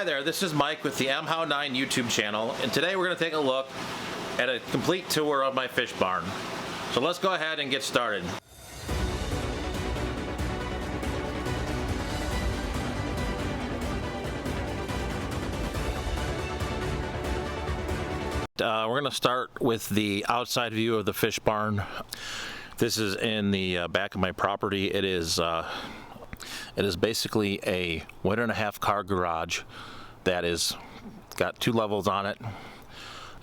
Hi there, this is Mike with the mhow9 YouTube channel, and today we're going to take a look at a complete tour of my fish barn. So let's go ahead and get started. We're going to start with the outside view of the fish barn. This is in the back of my property. It is basically a 1.5 car garage that is got 2 levels on it,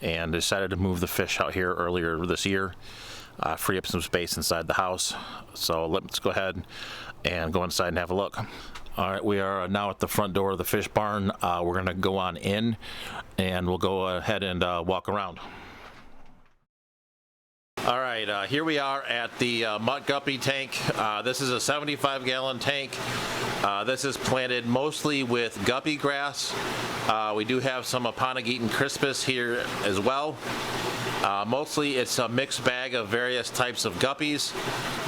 and decided to move the fish out here earlier this year, free up some space inside the house. So let's go ahead and go inside and have a look. All right, we are now at the front door of the fish barn. We're gonna go on in and we'll go ahead and walk around. All right, here we are at the mutt guppy tank. This is a 75-gallon tank. This is planted mostly with guppy grass. We do have some Aponigeton crispus here as well. Mostly it's a mixed bag of various types of guppies.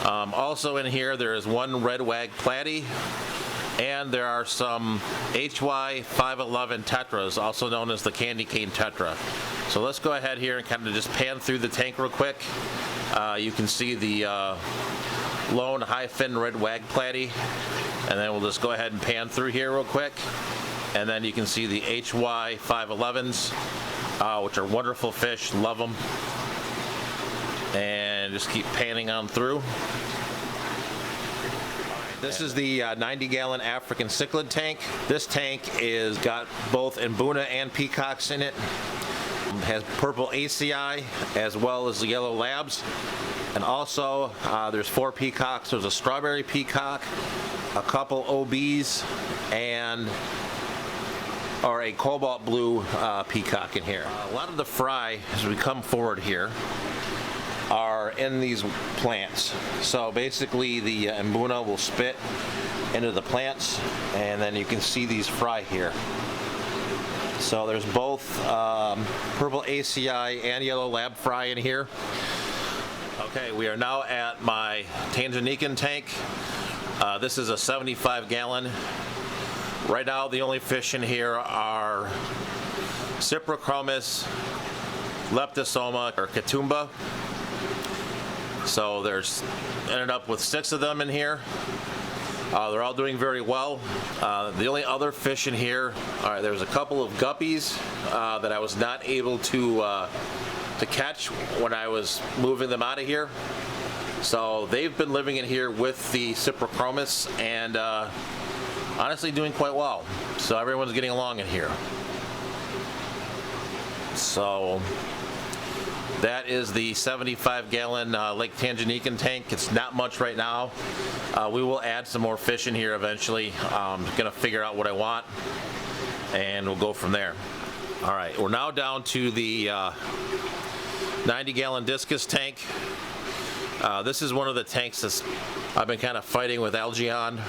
Also in here there is one red wag platy, and there are some HY 511 tetras, also known as the candy cane tetra. So let's go ahead here and kind of just pan through the tank real quick. You can see the lone high fin red wag platy, and then we'll just go ahead and pan through here real quick. And then you can see the HY 511s, which are wonderful fish, love them. And just keep panning on through. This is the 90-gallon African cichlid tank. This tank is got both Mbuna and peacocks in it. It has purple ACI as well as the yellow labs. And also there's 4 peacocks. There's a strawberry peacock, a couple OBs, and a cobalt blue peacock in here. A lot of the fry, as we come forward here, are in these plants. So basically the Mbuna will spit into the plants, and then you can see these fry here. So there's both purple ACI and yellow lab fry in here. Okay, we are now at my Tanzanian tank. This is a 75-gallon. Right now the only fish in here are Cyprochromis, Leptosoma, or Katoomba. So there's ended up with 6 of them in here. They're all doing very well. The only other fish in here, there's a couple of guppies that I was not able to catch when I was moving them out of here. So they've been living in here with the Cyprochromis and honestly doing quite well. So everyone's getting along in here. So that is the 75-gallon Lake Tanzanian tank. It's not much right now. We will add some more fish in here eventually. I'm gonna figure out what I want, and we'll go from there. All right, we're now down to the 90-gallon discus tank. This is one of the tanks that I've been kind of fighting with algae on.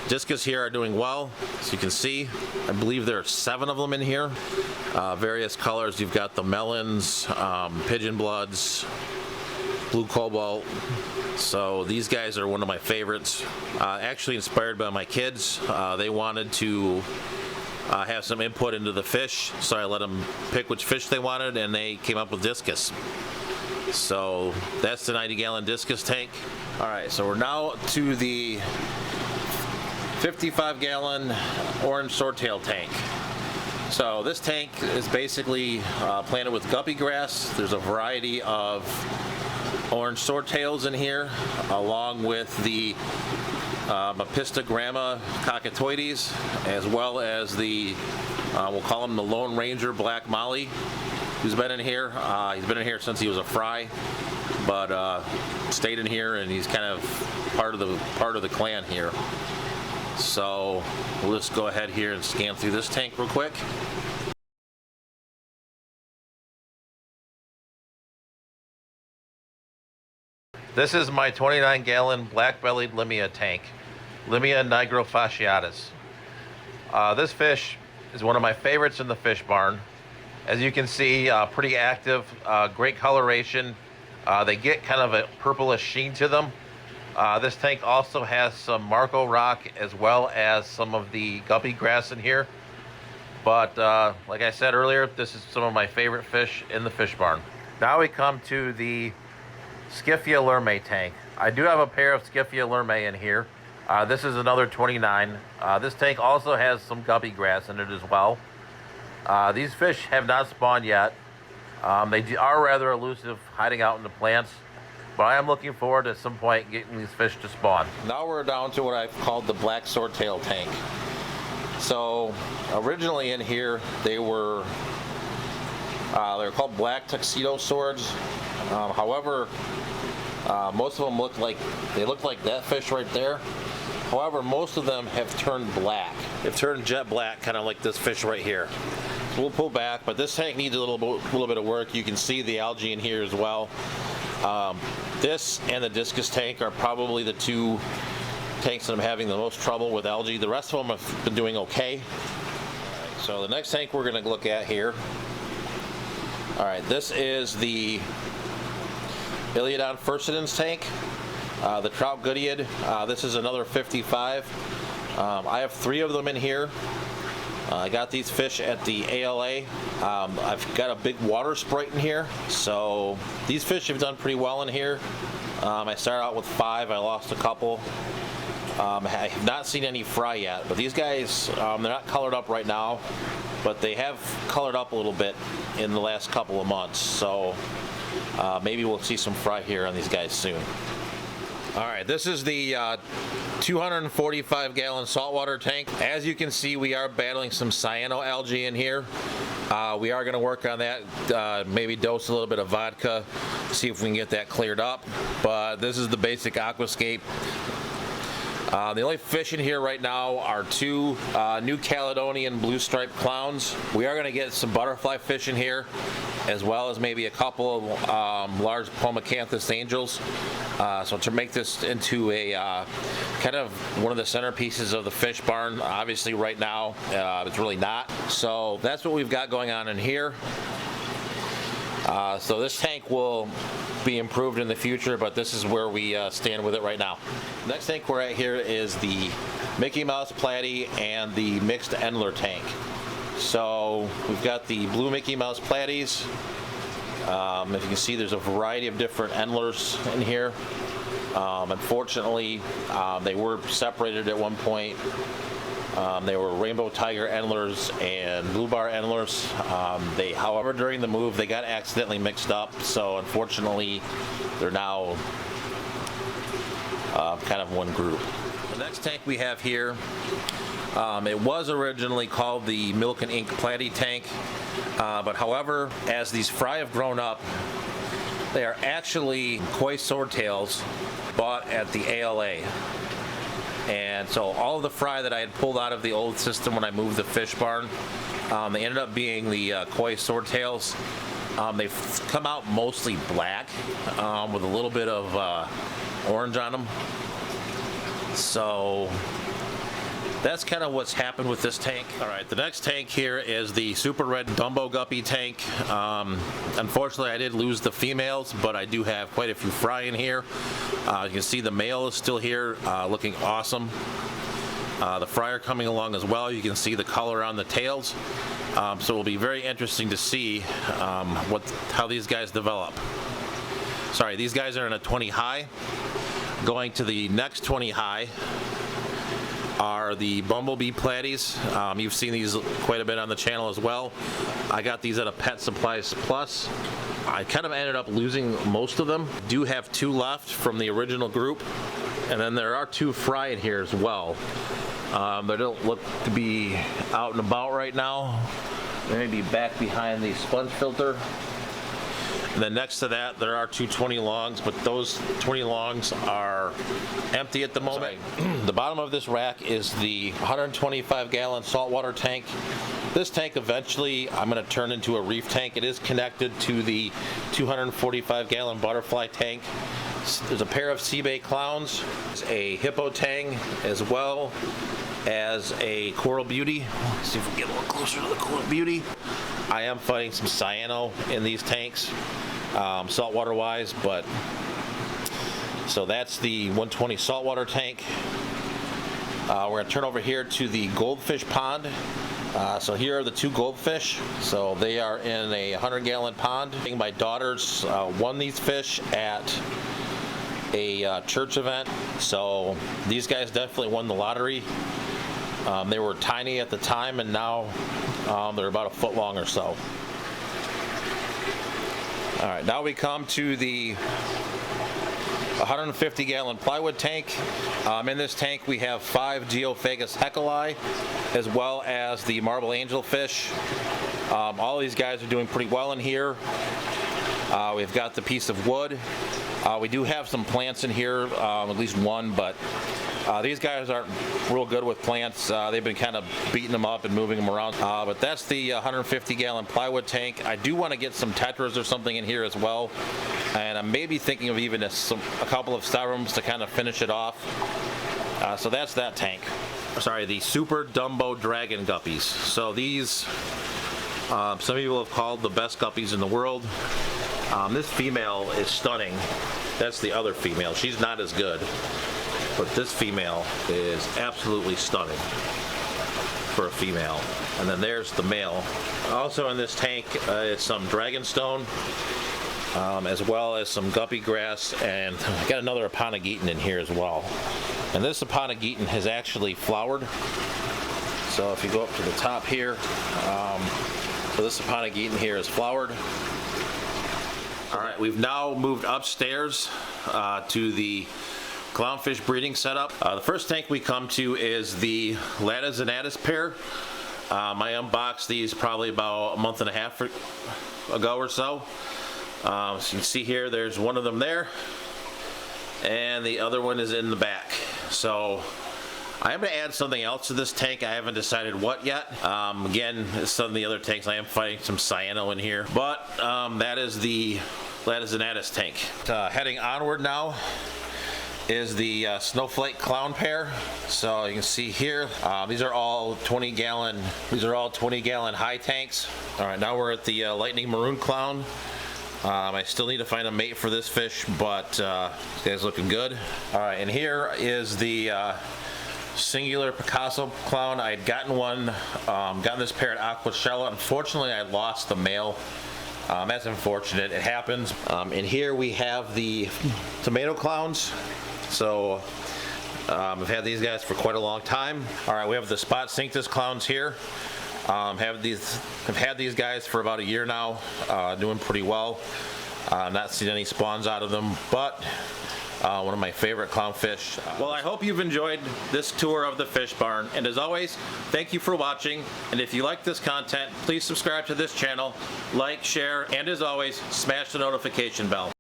Discus here are doing well, as you can see. I believe there are 7 of them in here. Various colors. You've got the melons, pigeon bloods, blue cobalt. So these guys are one of my favorites. Actually inspired by my kids. They wanted to have some input into the fish, so I let them pick which fish they wanted, and they came up with discus. So that's the 90-gallon discus tank. All right, so we're now to the 55-gallon orange swordtail tank. So this tank is basically planted with guppy grass. There's a variety of orange swordtails in here, along with the Mapistogramma cockatoides, as well as the, we'll call him the Lone Ranger Black Molly, who's been in here. He's been in here since he was a fry, but stayed in here, and he's kind of part of the clan here. So we'll just go ahead here and scan through this tank real quick. This is my 29-gallon black-bellied Limia tank, Limia nigrofasciatus. This fish is one of my favorites in the fish barn. As you can see, pretty active, great coloration. They get kind of a purplish sheen to them. This tank also has some Marco rock as well as some of the guppy grass in here. But like I said earlier, this is some of my favorite fish in the fish barn. Now we come to the Scyphia lurme tank. I do have a pair of Scyphia lurme in here. This is another 29. This tank also has some guppy grass in it as well. These fish have not spawned yet. They are rather elusive, hiding out in the plants, but I am looking forward to at some point getting these fish to spawn. Now we're down to what I've called the black swordtail tank. So originally in here they were called black tuxedo swords. However, most of them look like that fish right there. However, most of them have turned black. They've turned jet black, kind of like this fish right here. So we'll pull back, but this tank needs a little bit of work. You can see the algae in here as well. This and the discus tank are probably the two tanks that I'm having the most trouble with algae. The rest of them have been doing okay. So the next tank we're going to look at here. All right, this is the Iliodon furcidens tank, the trout goodyead. This is another 55. I have 3 of them in here. I got these fish at the ALA. I've got a big water sprite in here, so these fish have done pretty well in here. I started out with 5. I lost a couple. I have not seen any fry yet, but these guys, they're not colored up right now, but they have colored up a little bit in the last couple of months, so maybe we'll see some fry here on these guys soon. All right, this is the 245-gallon saltwater tank. As you can see, we are battling some cyanoalgae in here. We are going to work on that, maybe dose a little bit of vodka, see if we can get that cleared up. But this is the basic aquascape. The only fish in here right now are 2 New Caledonian blue striped clowns. We are going to get some butterfly fish in here, as well as maybe a couple of large Pomacanthus angels. So to make this into a kind of one of the centerpieces of the fish barn, obviously right now it's really not. So that's what we've got going on in here. So this tank will be improved in the future, but this is where we stand with it right now. Next tank we're at here is the Mickey Mouse Platy and the mixed Endler tank. So we've got the blue Mickey Mouse Platies. If you can see, there's a variety of different Endlers in here. Unfortunately, they were separated at one point. They were rainbow tiger Endlers and blue bar Endlers. However, during the move, they got accidentally mixed up, so unfortunately, they're now kind of one group. The next tank we have here, it was originally called the Milk and Ink Platy tank, but however, as these fry have grown up, they are actually koi swordtails bought at the ALA. And so all of the fry that I had pulled out of the old system when I moved the fish barn, they ended up being the koi swordtails. They've come out mostly black with a little bit of orange on them. So that's kind of what's happened with this tank. All right, the next tank here is the super red Dumbo guppy tank. Unfortunately, I did lose the females, but I do have quite a few fry in here. You can see the male is still here, looking awesome. The fry are coming along as well. You can see the color on the tails. So it'll be very interesting to see how these guys develop. Sorry, these guys are in a 20 high. Going to the next 20 high are the Bumblebee Platies. You've seen these quite a bit on the channel as well. I got these at a Pet Supplies Plus. I kind of ended up losing most of them. Do have 2 left from the original group, and then there are 2 fry in here as well. They don't look to be out and about right now. They may be back behind the sponge filter. And then next to that, there are 2 20 longs, but those 20 longs are empty at the moment. The bottom of this rack is the 125-gallon saltwater tank. This tank eventually I'm going to turn into a reef tank. It is connected to the 245-gallon butterfly tank. There's a pair of sea bay clowns, a hippo tang, as well as a coral beauty. Let's see if we can get a little closer to the coral beauty. I am fighting some cyano in these tanks, saltwater wise, but so that's the 120 saltwater tank. We're going to turn over here to the goldfish pond. So here are the two goldfish. So they are in a 100-gallon pond. My daughters won these fish at a church event. So these guys definitely won the lottery. They were tiny at the time, and now they're about a foot long or so. All right, now we come to the 150-gallon plywood tank. In this tank we have 5 Geophagus heckelii, as well as the marble angelfish. All these guys are doing pretty well in here. We've got the piece of wood. We do have some plants in here, at least one, but these guys aren't real good with plants. They've been kind of beating them up and moving them around. But that's the 150-gallon plywood tank. I do want to get some tetras or something in here as well. And I'm maybe thinking of even a couple of styrofoams to kind of finish it off. So that's that tank. Sorry, the Super Dumbo Dragon Guppies. So these, some people have called the best guppies in the world. This female is stunning. That's the other female. She's not as good. But this female is absolutely stunning for a female. And then there's the male. Also in this tank is some dragonstone, as well as some guppy grass, and I got another Apanageton in here as well. And this Apanageton has actually flowered. So if you go up to the top here, so this Apanageton here is flowered. All right, we've now moved upstairs to the clownfish breeding setup. The first tank we come to is the Latizinatus pair. I unboxed these probably about a month and a half ago or so. So you can see here, there's one of them there, and the other one is in the back. So I am going to add something else to this tank. I haven't decided what yet. Again, some of the other tanks, I am fighting some cyano in here, but that is the Latizinatus tank. Heading onward now is the snowflake clown pair. So you can see here, these are all 20-gallon. These are all 20-gallon high tanks. All right, now we're at the lightning maroon clown. I still need to find a mate for this fish, but this guy's looking good. All right, and here is the singular Picasso clown. I had gotten this pair at Aquashella. Unfortunately, I lost the male. That's unfortunate. It happens. And here we have the tomato clowns. So I've had these guys for quite a long time. All right, we have the spot cinctus clowns here. I've had these guys for about a year now, doing pretty well. Not seen any spawns out of them, but one of my favorite clownfish. Well, I hope you've enjoyed this tour of the fish barn, and as always, thank you for watching. And if you like this content, please subscribe to this channel, like, share, and as always, smash the notification bell.